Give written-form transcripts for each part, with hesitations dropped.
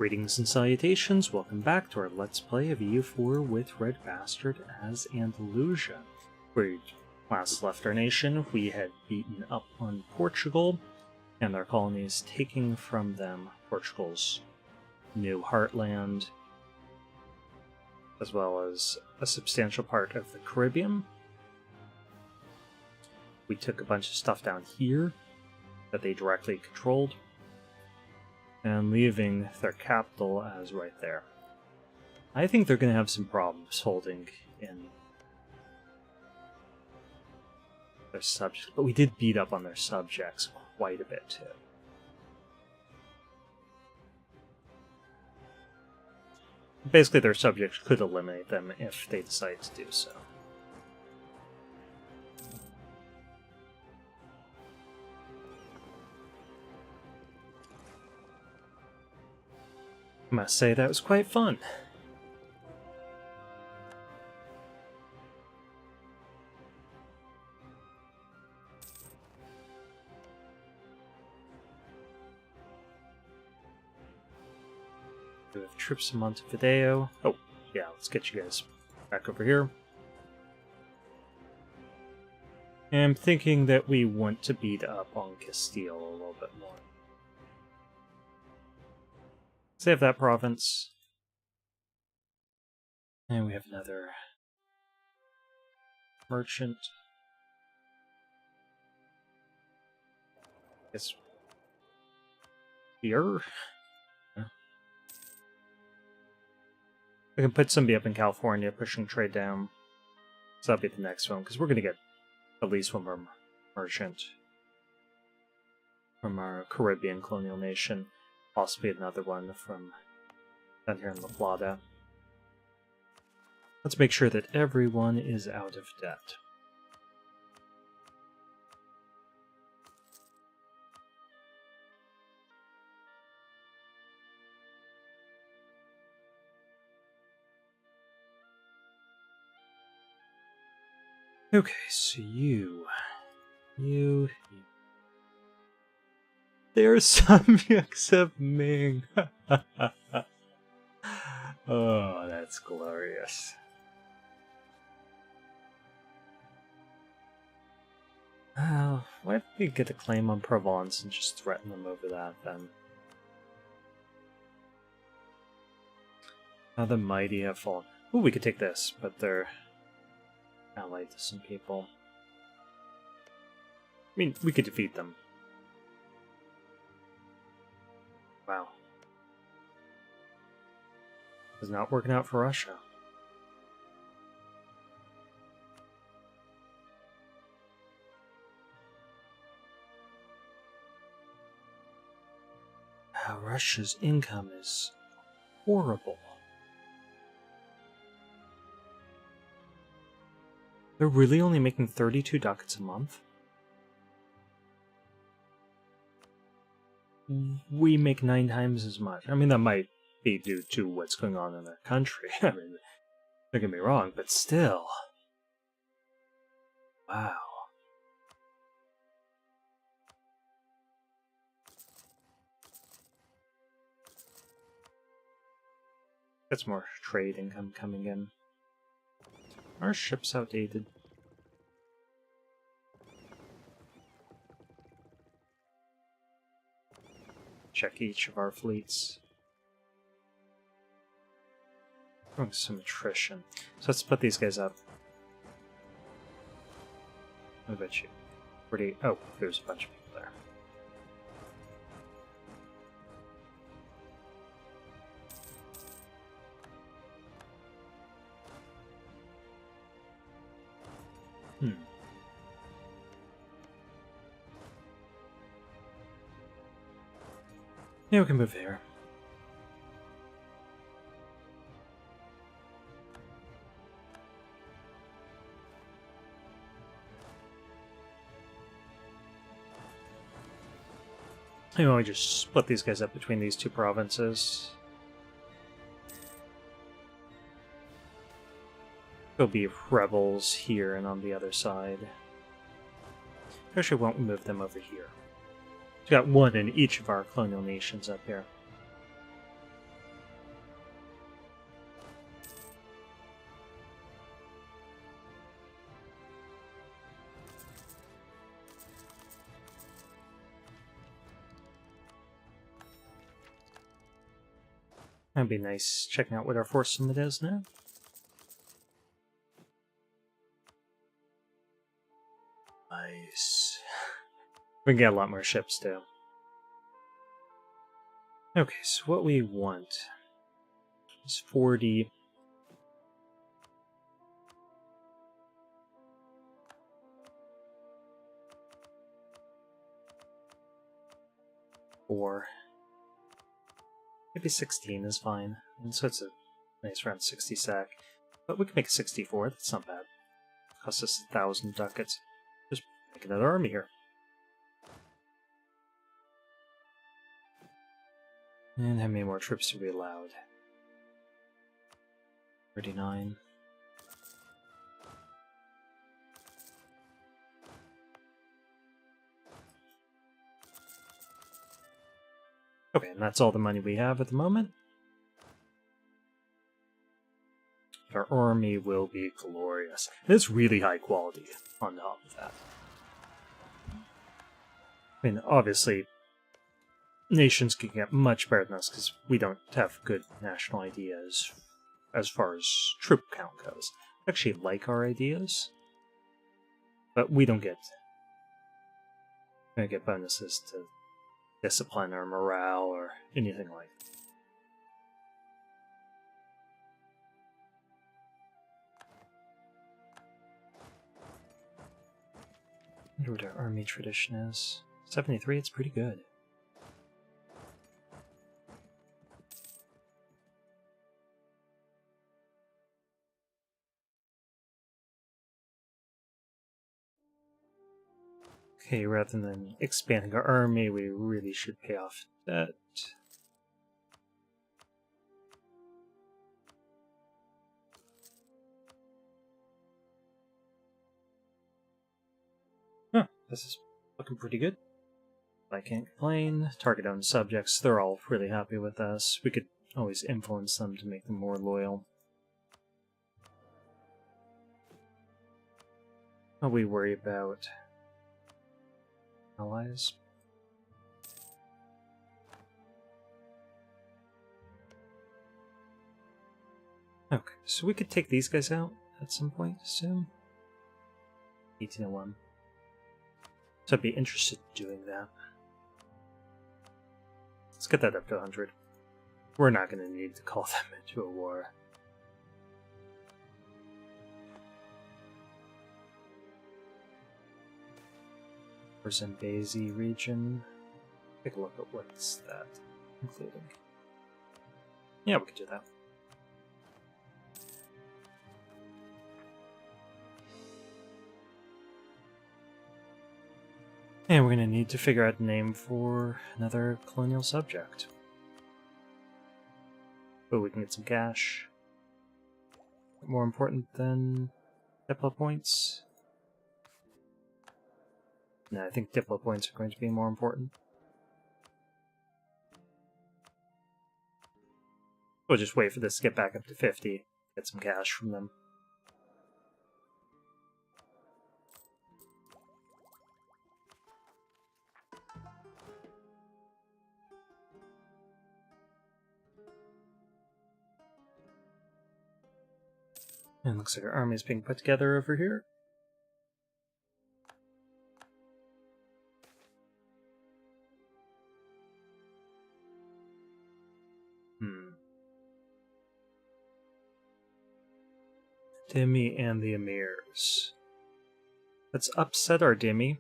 Greetings and salutations, welcome back to our Let's Play of EU4 with RedBstrd as Andalusia. Where we last left our nation, we had beaten up on Portugal and their colonies, taking from them Portugal's new heartland, as well as a substantial part of the Caribbean. We took a bunch of stuff down here that they directly controlled, and leaving their capital as right there. I think they're going to have some problems holding in their subjects, but we did beat up on their subjects quite a bit too. Basically, their subjects could eliminate them if they decide to do so. I must say that was quite fun. We have troops in Montevideo. Oh, yeah, let's get you guys back over here. And I'm thinking that we want to beat up on Castile a little bit more. Save that province. And we have another merchant. Guess here. Yeah. We can put somebody up in California pushing trade down. So that'll be the next one, because we're going to get at least one more merchant from our Caribbean colonial nation. Possibly another one from down here in La Plata. Let's make sure that everyone is out of debt. Okay, so you. They're subjects of Ming. Oh, that's glorious. Why don't we get a claim on Provence and just threaten them over that, then? Now the mighty have fallen. Ooh, we could take this, but they're allied to some people. I mean, we could defeat them. Wow. It's not working out for Russia. Russia's income is horrible. They're really only making 32 ducats a month? We make 9 times as much. I mean, that might be due to what's going on in their country. I mean, don't get me wrong, but still. Wow. That's more trade income coming in. Our ship's outdated. Check each of our fleets. Showing some attrition. So let's put these guys up. I bet you. Pretty. Oh, there's a bunch of people there. Yeah, we can move here. You know, I just split these guys up between these two provinces. There'll be rebels here and on the other side. Actually, won't move them over here. We've got one in each of our colonial nations up here. That'd be nice checking out what our force limit is now. Nice. We can get a lot more ships too. Okay, so what we want is 40. Or maybe 16 is fine. And so it's a nice round 60 sack. But we can make a 64, that's not bad. Costs us 1,000 ducats. Just make another army here. And how many more troops are we allowed? 39. Okay, and that's all the money we have at the moment. Our army will be glorious. And it's really high quality on top of that. I mean, obviously, nations can get much better than us because we don't have good national ideas as far as troop count goes. I actually like our ideas, but we don't get bonuses to discipline or morale or anything like that. I wonder what our army tradition is. 73, it's pretty good. Okay, rather than expanding our army, we really should pay off debt. Huh, this is looking pretty good. I can't complain. Target owned subjects, they're all really happy with us. We could always influence them to make them more loyal. What we worry about? Allies? Okay, so we could take these guys out at some point soon. 1801. So I'd be interested in doing that. Let's get that up to 100. We're not going to need to call them into a war. For Zambezi region. Take a look at what's that including. Yeah, we could do that. And we're going to need to figure out a name for another colonial subject. But we can get some cash. More important than Diplo points? No, I think Diplo points are going to be more important. We'll just wait for this to get back up to 50, get some cash from them. And looks like our army is being put together over here. Dhimmi and the Emirs. Let's upset our Dhimmi.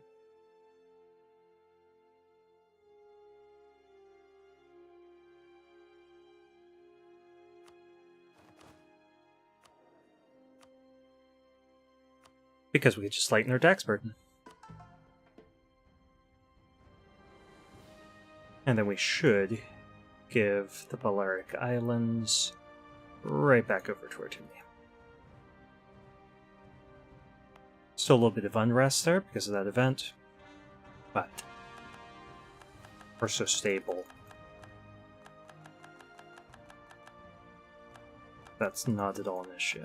Because we could just lighten their tax burden. And then we should give the Balearic Islands right back over to our Dhimmi. Still a little bit of unrest there because of that event, but we're so stable. That's not at all an issue.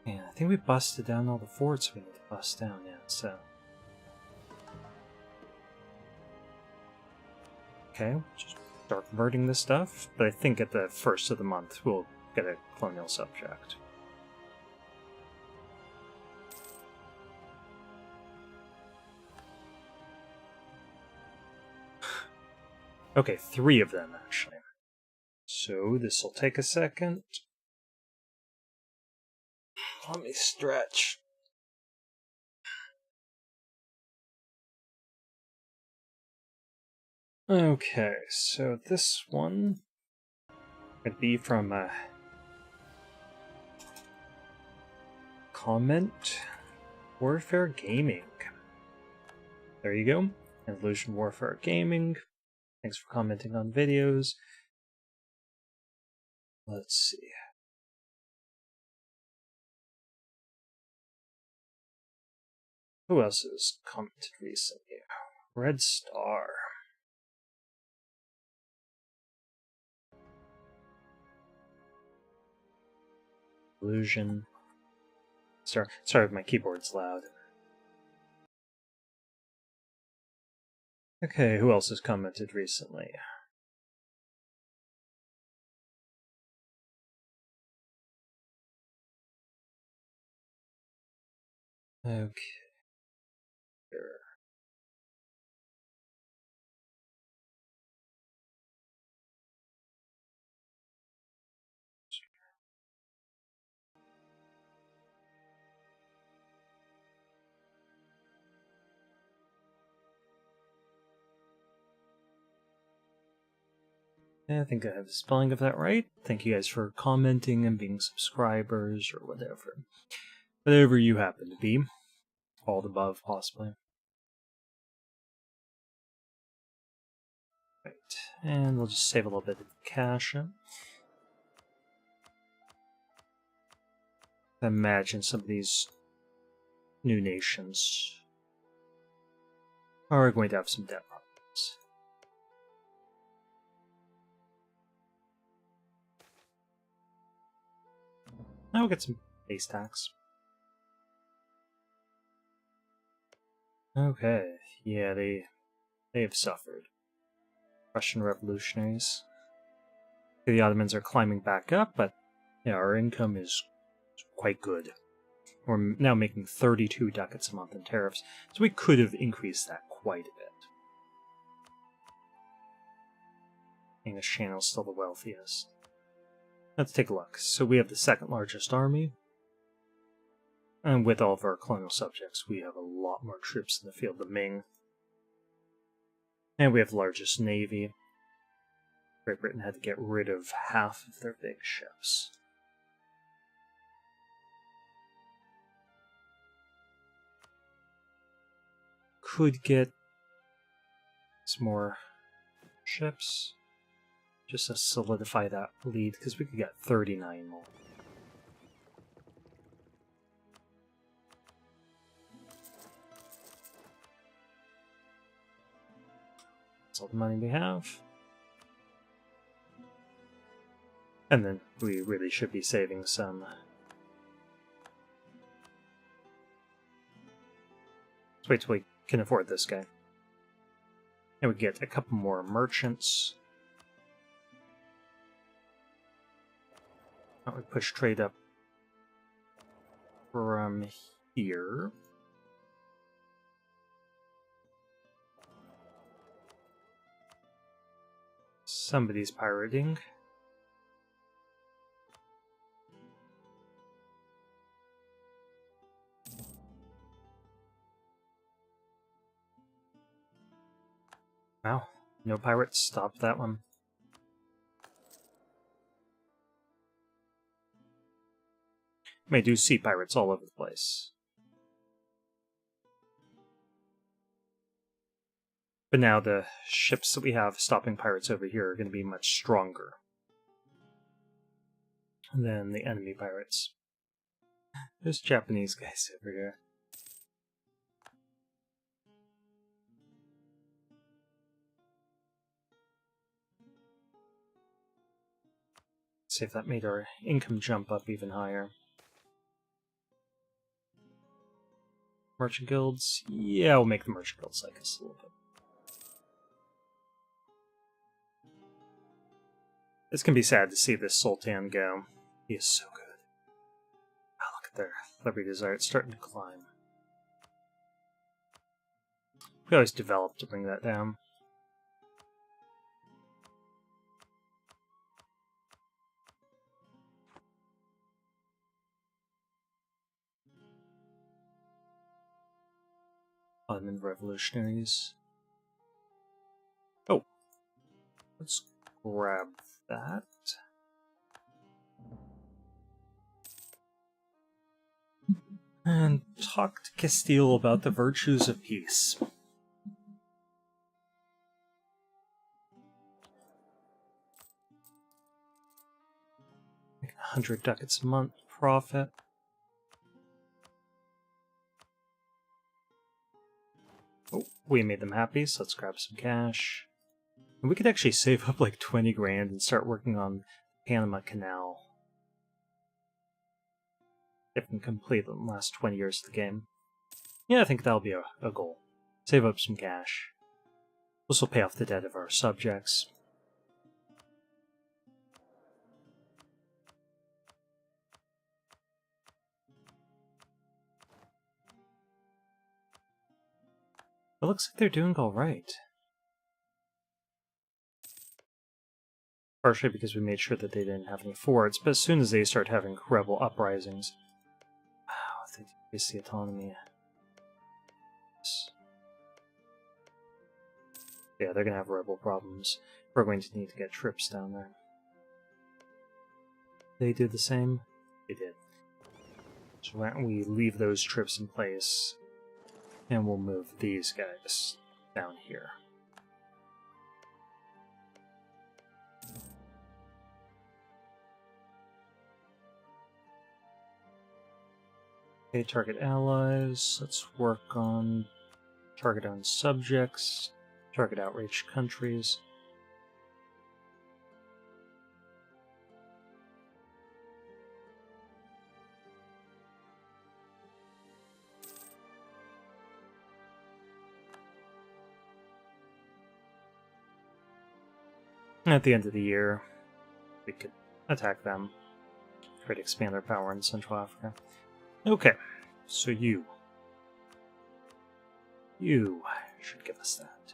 And I think we busted down all the forts we need to bust down, yeah, so. Okay, just start converting this stuff, but I think at the first of the month we'll get a colonial subject. Okay, 3 of them actually. So this will take a second. Let me stretch. Okay, so this one could be from Comment Warfare Gaming. There you go. Evolution Warfare Gaming. Thanks for commenting on videos. Let's see. Who else has commented recently? RedBstrd. Illusion. Sorry if my keyboard's loud. Okay, who else has commented recently? Okay. Here. I think I have the spelling of that right. Thank you guys for commenting and being subscribers or whatever. Whatever you happen to be. All the above, possibly. Right. And we'll just save a little bit of cash. I imagine some of these new nations are going to have some debt problems. Now we'll get some base tax. Okay, yeah, they've suffered. Russian revolutionaries. The Ottomans are climbing back up, but yeah, our income is quite good. We're now making 32 ducats a month in tariffs, so we could have increased that quite a bit. English Channel is still the wealthiest. Let's take a look. So we have the 2nd largest army. And with all of our colonial subjects, we have a lot more troops in the field than Ming. And we have the largest navy. Great Britain had to get rid of half of their big ships. Could get some more ships just to solidify that lead, because we could get 39 more. That's all the money we have. And then we really should be saving some. Let's wait till we can afford this guy. And we get a couple more merchants. Now we push trade up from here. Somebody's pirating. Wow, no pirates. Stop that one. I do see pirates all over the place. But now the ships that we have stopping pirates over here are going to be much stronger than the enemy pirates. There's Japanese guys over here. See if that made our income jump up even higher. Merchant guilds? Yeah, we'll make the merchant guilds like us a little bit. It's gonna be sad to see this Sultan go. He is so good. Oh, look at their liberty desire. It's starting to climb. We always develop to bring that down. Ottoman revolutionaries. Oh, let's grab that. And talk to Castile about the virtues of peace. Make 100 ducats a month profit. Oh, we made them happy, so let's grab some cash. And we could actually save up like 20 grand and start working on the Panama Canal. If we can complete the last 20 years of the game. Yeah, I think that'll be a goal. Save up some cash. This will pay off the debt of our subjects. It looks like they're doing alright. Partially because we made sure that they didn't have any forts, but as soon as they start having rebel uprisings... Wow, they decrease the autonomy. Yeah, they're gonna have rebel problems. We're going to need to get troops down there. They did the same? They did. So why don't we leave those troops in place, and we'll move these guys down here. Okay, target allies. Let's work on target on subjects, target outraged countries. At the end of the year, we could attack them, try to expand our power in Central Africa. Okay, so you should give us that.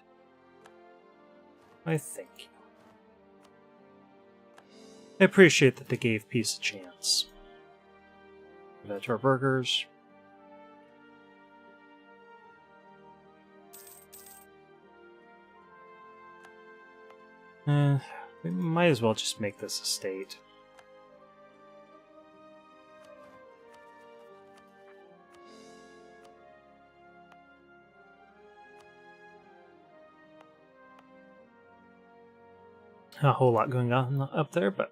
I thank you. I appreciate that they gave peace a chance. Give that to our burghers. We might as well just make this a state. A whole lot going on up there, but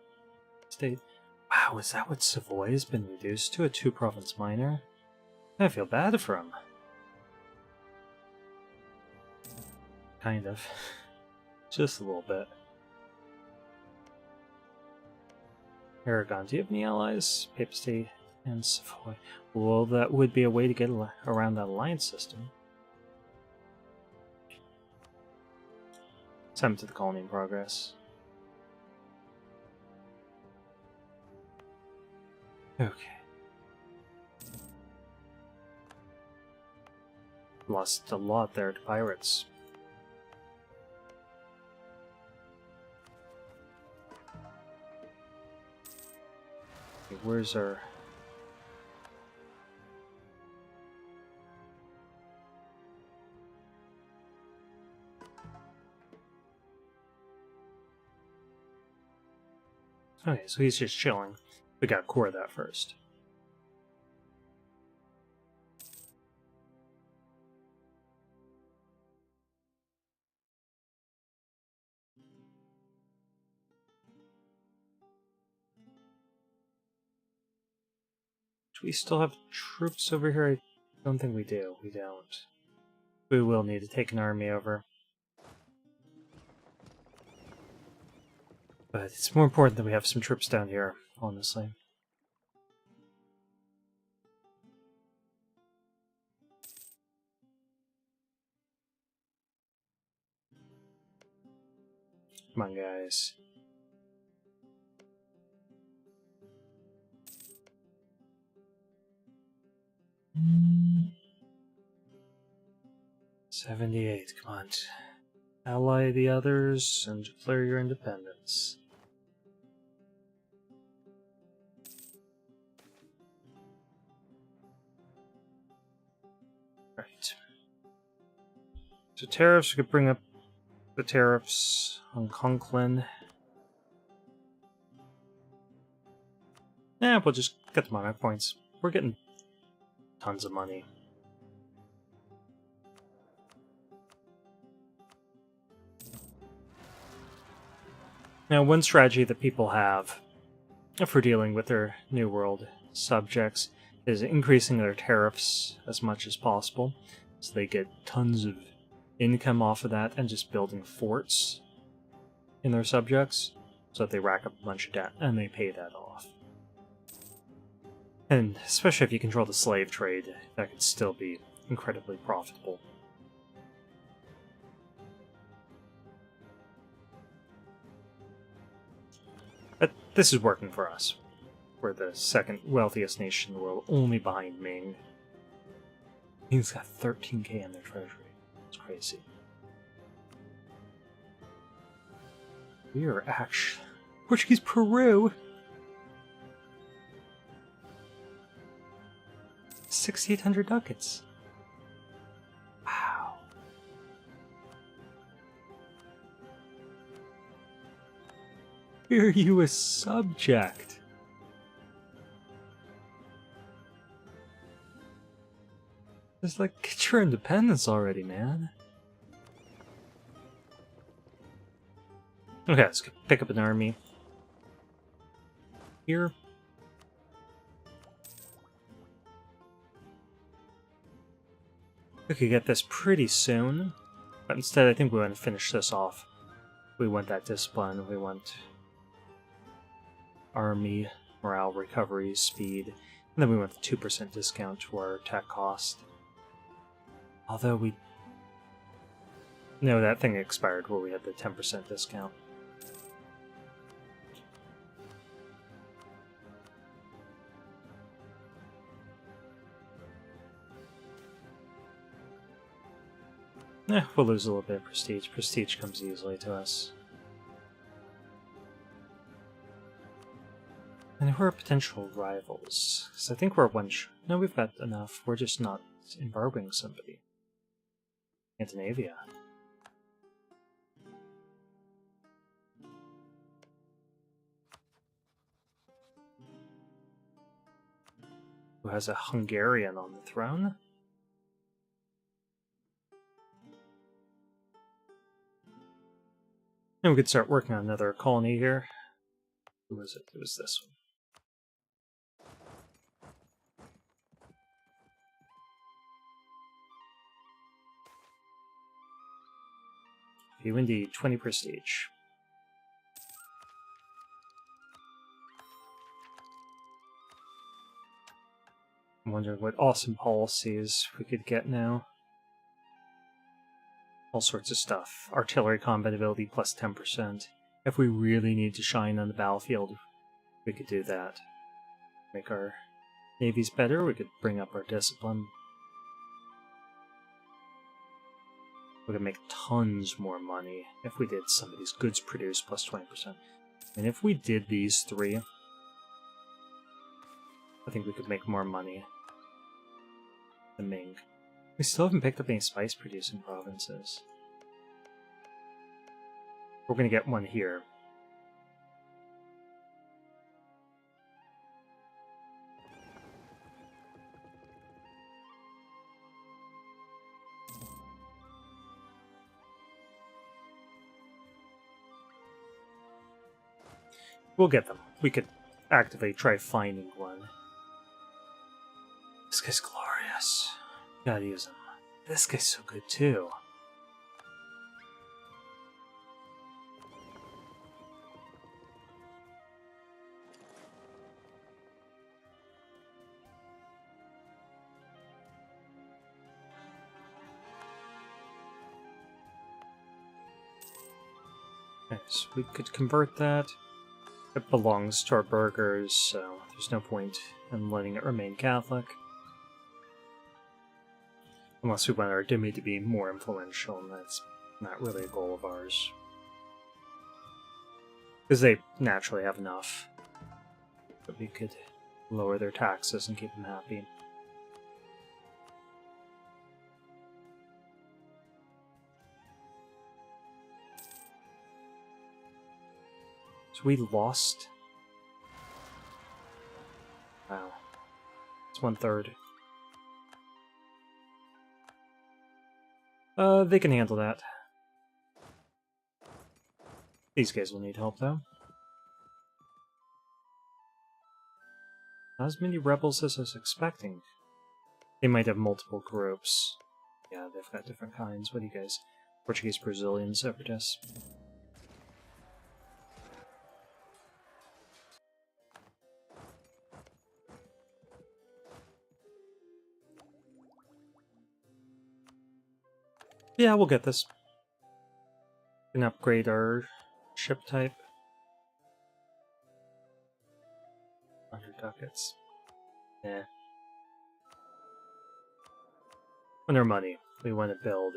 state. Wow, is that what Savoy has been reduced to? A 2-province minor? I feel bad for him. Kind of. Just a little bit. Aragon, do you have any allies? Papacy and Savoy. Well, that would be a way to get around that alliance system. Send them to the colony in progress. Okay. Lost a lot there to pirates. Okay, where's our... Okay, so he's just chilling. We gotta core that first. Do we still have troops over here? I don't think we do. We don't. We will need to take an army over. But it's more important that we have some troops down here, honestly. Come on, guys. 78, come on. Ally the others and declare your independence. Right. So tariffs, we could bring up the tariffs on Conklin. Yeah, we'll just get the monarch points. We're getting tons of money. Now, one strategy that people have for dealing with their New World subjects is increasing their tariffs as much as possible, so they get tons of income off of that, and just building forts in their subjects, so that they rack up a bunch of debt, and they pay that off. And especially if you control the slave trade, that could still be incredibly profitable. But this is working for us. We're the second wealthiest nation in the world, only behind Ming. Ming's got 13k in their treasury. It's crazy. We are actually... Portuguese Peru! 6,800 ducats. Wow. Are you a subject? Just like, get your independence already, man. Okay, let's pick up an army. Here. We could get this pretty soon, but instead I think we want to finish this off. We want that discipline, we want army, morale, recovery, speed, and then we want the 2% discount to our attack cost. Although we... No, that thing expired where we had the 10% discount. We'll lose a little bit of prestige. Prestige comes easily to us. And who are potential rivals? Because I think we're one... No, we've got enough. We're just not embargoing somebody. Scandinavia. Who has a Hungarian on the throne? And we could start working on another colony here. Who was it? It was this one. You indeed, 20 prestige. I'm wondering what awesome policies we could get now. All sorts of stuff. Artillery combat ability plus 10%. If we really need to shine on the battlefield, we could do that. Make our navies better, we could bring up our discipline. We could make tons more money if we did some of these goods produced plus 20%. And if we did these three, I think we could make more money than Ming. We still haven't picked up any spice-producing provinces. We're going to get one here. We'll get them. We could actively try finding one. This guy's glorious. Gotta use him. This guy's so good too. Okay, so we could convert that. It belongs to our burghers, so there's no point in letting it remain Catholic. Unless we want our Demi to be more influential, and that's not really a goal of ours. Because they naturally have enough. But we could lower their taxes and keep them happy. So we lost. Wow. It's 1/3. They can handle that. These guys will need help, though. Not as many rebels as I was expecting. They might have multiple groups. Yeah, they've got different kinds. What do you guys? Portuguese, Brazilian, separatists. Yeah, we'll get this. We can upgrade our ship type. 100 ducats. Yeah. On our money, we want to build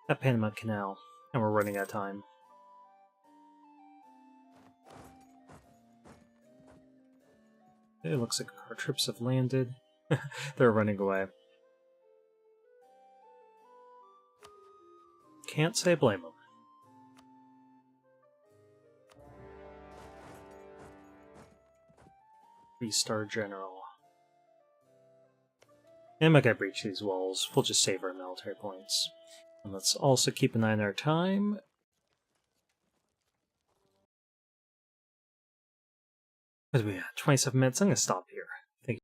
that Panama Canal, and we're running out of time. It looks like our troops have landed. They're running away. Can't say blame them. Re-Star General. And I gotta breach these walls. We'll just save our military points. And let's also keep an eye on our time. What do we have? 27 minutes. I'm gonna stop here.